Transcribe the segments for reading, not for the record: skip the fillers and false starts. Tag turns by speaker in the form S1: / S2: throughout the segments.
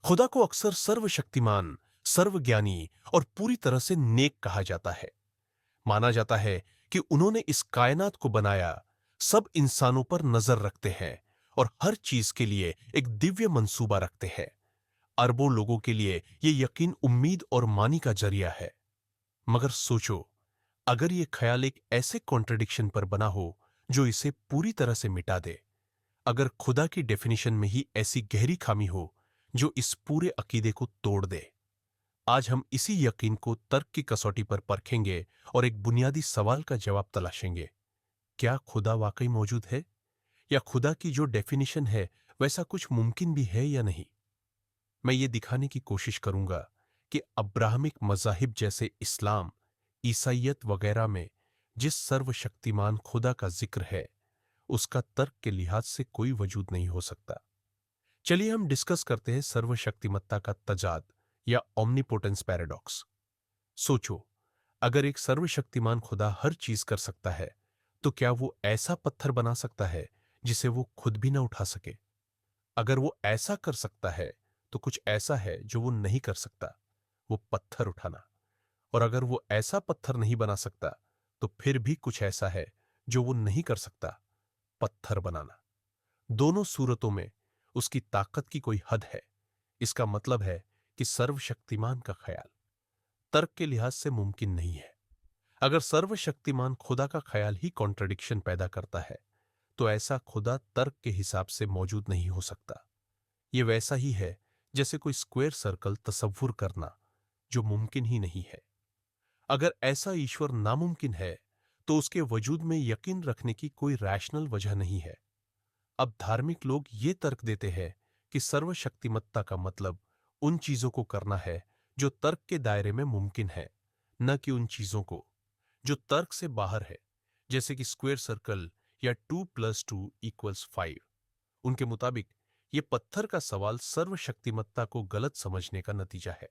S1: खुदा को अक्सर सर्वशक्तिमान, सर्वज्ञानी और पूरी तरह से नेक कहा जाता है। माना जाता है कि उन्होंने इस कायनात को बनाया, सब इंसानों पर नजर रखते हैं और हर चीज के लिए एक दिव्य मंसूबा रखते हैं। अरबों लोगों के लिए यह यकीन उम्मीद और मानी का जरिया है। मगर सोचो, अगर यह ख्याल एक ऐसे कॉन्ट्रडिक्शन पर बना हो जो इसे पूरी तरह से मिटा दे, अगर खुदा की डेफिनेशन में ही ऐसी गहरी खामी हो जो इस पूरे अकीदे को तोड़ दे। आज हम इसी यकीन को तर्क की कसौटी पर परखेंगे और एक बुनियादी सवाल का जवाब तलाशेंगे। क्या खुदा वाकई मौजूद है, या खुदा की जो डेफिनेशन है वैसा कुछ मुमकिन भी है या नहीं? मैं ये दिखाने की कोशिश करूंगा कि अब्राहमिक मज़ाहिब जैसे इस्लाम, ईसाइयत वगैरह में जिस सर्वशक्तिमान खुदा का जिक्र है, उसका तर्क के लिहाज से कोई वजूद नहीं हो सकता। चलिए हम डिस्कस करते हैं सर्वशक्तिमत्ता का तजाद या ओमनीपोटेंस पैराडॉक्स। सोचो, अगर एक सर्वशक्तिमान खुदा हर चीज कर सकता है, तो क्या वो ऐसा पत्थर बना सकता है जिसे वो खुद भी ना उठा सके? अगर वो ऐसा कर सकता है, तो कुछ ऐसा है जो वो नहीं कर सकता, वो पत्थर उठाना। और अगर वो ऐसा पत्थर नहीं बना सकता, तो फिर भी कुछ ऐसा है जो वो नहीं कर सकता, पत्थर बनाना। दोनों सूरतों में उसकी ताकत की कोई हद है। इसका मतलब है कि सर्वशक्तिमान का ख्याल तर्क के लिहाज से मुमकिन नहीं है। अगर सर्वशक्तिमान खुदा का ख्याल ही कॉन्ट्रडिक्शन पैदा करता है, तो ऐसा खुदा तर्क के हिसाब से मौजूद नहीं हो सकता। यह वैसा ही है जैसे कोई स्क्वायर सर्कल तसव्वुर करना, जो मुमकिन ही नहीं है। अगर ऐसा ईश्वर नामुमकिन है, तो उसके वजूद में यकीन रखने की कोई रैशनल वजह नहीं है। अब धार्मिक लोग ये तर्क देते हैं कि सर्वशक्तिमत्ता का मतलब उन चीजों को करना है जो तर्क के दायरे में मुमकिन है, न कि उन चीजों को जो तर्क से बाहर है, जैसे कि स्क्वायर सर्कल या 2+2=5। उनके मुताबिक ये पत्थर का सवाल सर्वशक्तिमत्ता को गलत समझने का नतीजा है।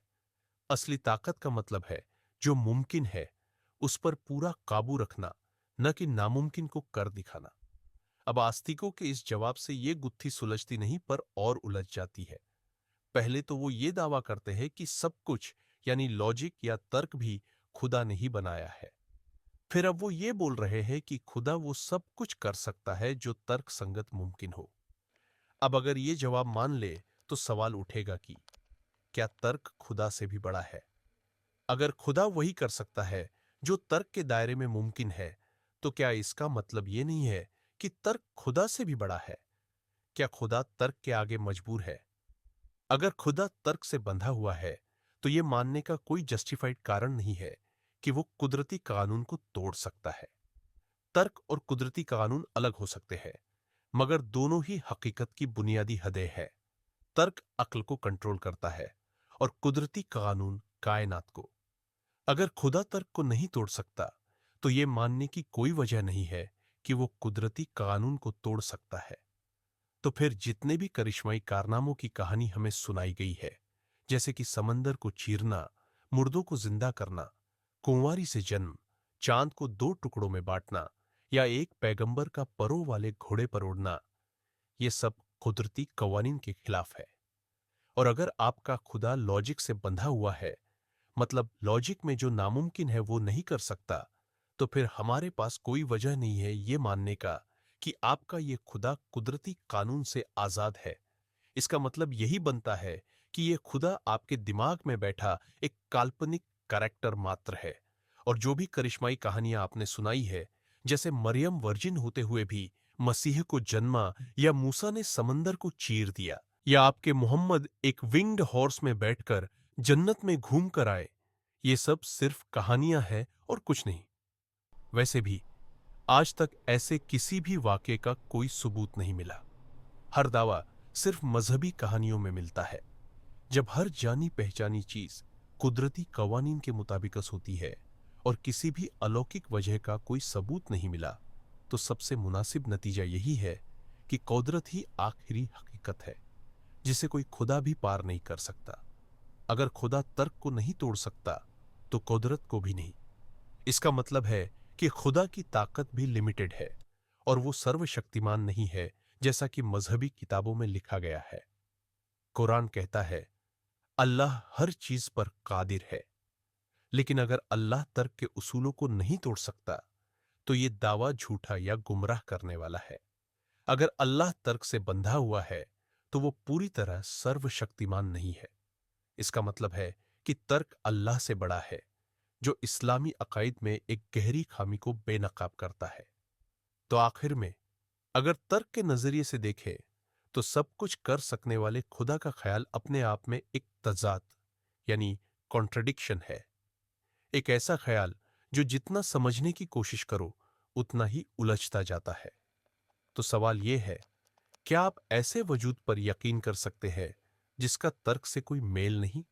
S1: असली ताकत का मतलब है जो मुमकिन है उस पर पूरा काबू रखना, न कि नामुमकिन को कर दिखाना। अब आस्तिकों के इस जवाब से ये गुत्थी सुलझती नहीं, पर और उलझ जाती है। पहले तो वो ये दावा करते हैं कि सब कुछ, यानी लॉजिक या तर्क भी खुदा ने ही बनाया है। फिर अब वो ये बोल रहे हैं कि खुदा वो सब कुछ कर सकता है जो तर्क संगत मुमकिन हो। अब अगर ये जवाब मान ले, तो सवाल उठेगा कि क्या तर्क खुदा से भी बड़ा है? अगर खुदा वही कर सकता है जो तर्क के दायरे में मुमकिन है, तो क्या इसका मतलब ये नहीं है कि तर्क खुदा से भी बड़ा है? क्या खुदा तर्क के आगे मजबूर है? अगर खुदा तर्क से बंधा हुआ है, तो यह मानने का कोई जस्टिफाइड कारण नहीं है कि वो कुदरती कानून को तोड़ सकता है। तर्क और कुदरती कानून अलग हो सकते हैं, मगर दोनों ही हकीकत की बुनियादी हदें हैं। तर्क अक्ल को कंट्रोल करता है और कुदरती कानून कायनात को। अगर खुदा तर्क को नहीं तोड़ सकता, तो यह मानने की कोई वजह नहीं है कि वो कुदरती कानून को तोड़ सकता है। तो फिर जितने भी करिश्माई कारनामों की कहानी हमें सुनाई गई है, जैसे कि समंदर को चीरना, मुर्दों को जिंदा करना, कुंवारी से जन्म, चांद को दो टुकड़ों में बांटना, या एक पैगंबर का परों वाले घोड़े पर उड़ना, ये सब कुदरती कवानीन के खिलाफ है। और अगर आपका खुदा लॉजिक से बंधा हुआ है, मतलब लॉजिक में जो नामुमकिन है वो नहीं कर सकता, तो फिर हमारे पास कोई वजह नहीं है ये मानने का कि आपका ये खुदा कुदरती कानून से आजाद है। इसका मतलब यही बनता है कि ये खुदा आपके दिमाग में बैठा एक काल्पनिक कैरेक्टर मात्र है। और जो भी करिश्माई कहानियां आपने सुनाई है, जैसे मरियम वर्जिन होते हुए भी मसीह को जन्मा, या मूसा ने समंदर को चीर दिया, या आपके मोहम्मद एक विंग्ड हॉर्स में बैठकर जन्नत में घूम कर आए, ये सब सिर्फ कहानियां हैं और कुछ नहीं। वैसे भी आज तक ऐसे किसी भी वाक्य का कोई सबूत नहीं मिला। हर दावा सिर्फ मजहबी कहानियों में मिलता है। जब हर जानी पहचानी चीज कुदरती कवानीन के मुताबिकस होती है और किसी भी अलौकिक वजह का कोई सबूत नहीं मिला, तो सबसे मुनासिब नतीजा यही है कि कुदरत ही आखिरी हकीकत है, जिसे कोई खुदा भी पार नहीं कर सकता। अगर खुदा तर्क को नहीं तोड़ सकता, तो कुदरत को भी नहीं। इसका मतलब है कि खुदा की ताकत भी लिमिटेड है और वो सर्वशक्तिमान नहीं है, जैसा कि मजहबी किताबों में लिखा गया है। कुरान कहता है, अल्लाह हर चीज पर कादिर है। लेकिन अगर अल्लाह तर्क के उसूलों को नहीं तोड़ सकता, तो यह दावा झूठा या गुमराह करने वाला है। अगर अल्लाह तर्क से बंधा हुआ है, तो वो पूरी तरह सर्वशक्तिमान नहीं है। इसका मतलब है कि तर्क अल्लाह से बड़ा है, जो इस्लामी अकायद में एक गहरी खामी को बेनकाब करता है। तो आखिर में, अगर तर्क के नजरिए से देखें, तो सब कुछ कर सकने वाले खुदा का ख्याल अपने आप में एक तजाद यानी कॉन्ट्रडिक्शन है। एक ऐसा ख्याल जो जितना समझने की कोशिश करो, उतना ही उलझता जाता है। तो सवाल यह है, क्या आप ऐसे वजूद पर यकीन कर सकते हैं जिसका तर्क से कोई मेल नहीं?